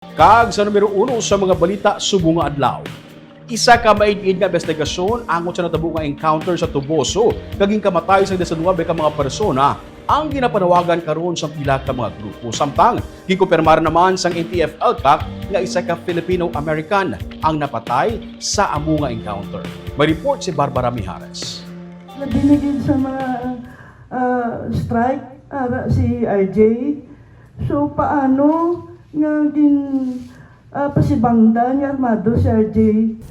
Kag sa numero 1 sa mga balita subong nga adlaw. Isa ka maid-id nga investigasyon angot sa natabo nga encounter sa Toboso kaging kamatay sa 19 ka mga persona ang ginapanawagan karon sa pila ka mga grupo. Samtang gikumpirmar naman sang NTF-ELCAC nga isa ka Filipino-American ang napatay sa amo nga encounter. May report si Barbara Mijares. Nabinigin sa mga strike si RJ. So paano nga pasibangda ni armado si RJ?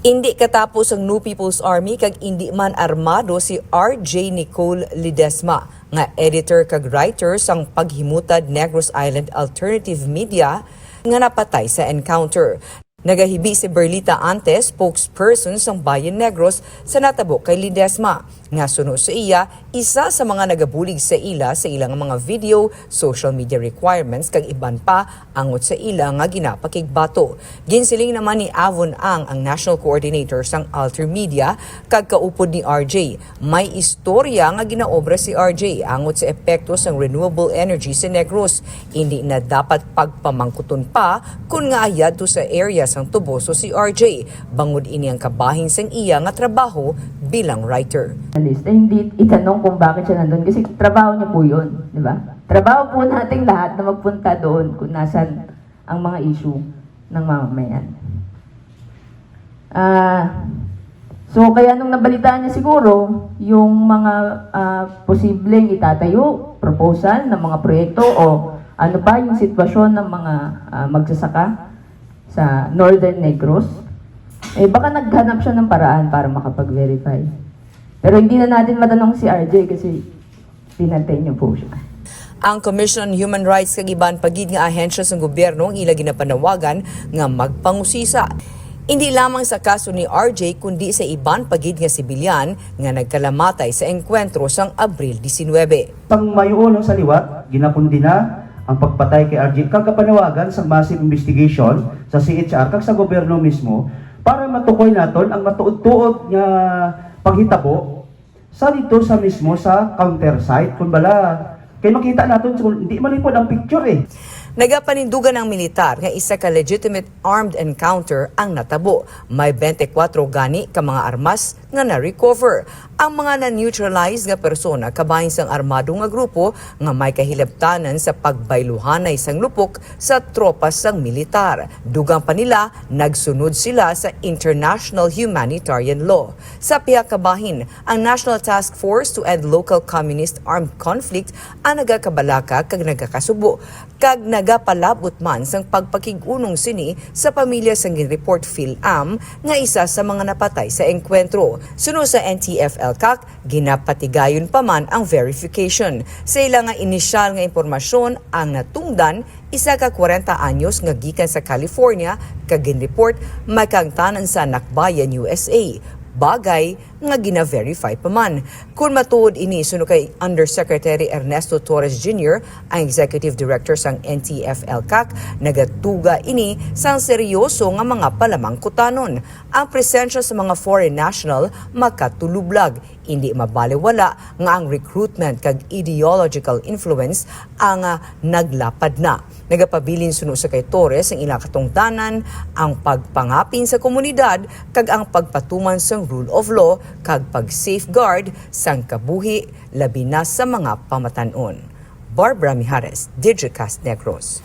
Hindi katapos ang New People's Army kag hindi man armado si RJ Nicole Ledesma nga editor kag writer sang paghimutad Negros Island Alternative Media nga napatay sa encounter. Nagahibi si Berlita Antes, spokesperson sang Bayan Negros sa natabo kay Ledesma. Nga suno sa iya, isa sa mga nagabulig sa ila sa ilang mga video, social media requirements kag iban pa angot sa ila nga ginapakigbato. Ginsiling naman ni Avon ang National Coordinator sang Alter Media kag kaupod ni RJ. May istorya nga ginaobra si RJ angot sa epekto sang renewable energy sa Negros. Hindi na dapat pagpamangkuton pa kun nga ayad to sa area sang Toboso si RJ. Bangod ini ang kabahin sang iya nga trabaho bilang writer. Hindi itanong kung bakit siya nandun kasi trabaho niya po yun, di ba? Trabaho po nating lahat na magpunta doon kung nasan ang mga issue ng mamamayan. So kaya nung nabalitaan niya siguro yung mga posibleng itatayo, proposal ng mga proyekto o ano ba yung sitwasyon ng mga magsasaka sa Northern Negros, baka naghanap siya ng paraan para makapag-verify. Pero hindi na natin matanong si RJ kasi pinantay niyo po siya. Ang Commission on Human Rights kag iban pagid nga ahensya sa gobyerno ang ila ginapanawagan nga magpangusisa. Hindi lamang sa kaso ni RJ kundi sa iban pagid nga sibilyan nga nagkalamatay sa engkwentro sang Abril 19. Pang mayuon sa liwat, ginapundi na ang pagpatay kay RJ kagapanawagan sa massive investigation sa CHR kag sa gobyerno mismo para matukoy naton ang matuod-tuod nga paghitabo sa dito sa mismo sa counter site kung bala kay makita naton hindi malipod ang picture Nagapanindugan ng militar nga isa ka legitimate armed encounter ang natabo. May 24 gani ka mga armas nga na-recover. Ang mga na-neutralize nga persona kabahin sang armado nga grupo nga may kahilabtanan sa pagbayluhanay sang lupok sa tropas sang militar. Dugang pa nila, nagsunod sila sa international humanitarian law. Sa piha kabahin, ang National Task Force to End Local Communist Armed Conflict ang nagakabalaka kag nagakasubo kag nagapalabot man sang pagpakig-unong sini sa pamilya sang ginreport Fil-am nga isa sa mga napatay sa engkwentro. Suno sa NTF-ELCAC, ginapatigayon pa man ang verification. Sa ilang nga inisyal nga impormasyon ang natungdan isa ka 40 anyos nga gikan sa California kag ginreport may kangtanan sa Nakbayan, USA. Bagay nga gina-verify pa man. Kung matuod ini suno kay Undersecretary Ernesto Torres Jr., ang Executive Director sang NTF-ELCAC, nagatuga ini sang seryoso nga mga palamangkutanon. Ang presensya sa mga foreign national makatulublag. Hindi mabaliwala nga ang recruitment kag ideological influence ang naglapad na. Nagapabilin suno sa kay Torres ang ilang katungdanan, ang pagpangapin sa komunidad kag ang pagpatuman sang rule of law kag pag-safeguard sang kabuhi labi na sa mga pamatanon. Barbara Mijares, Digicast Negros.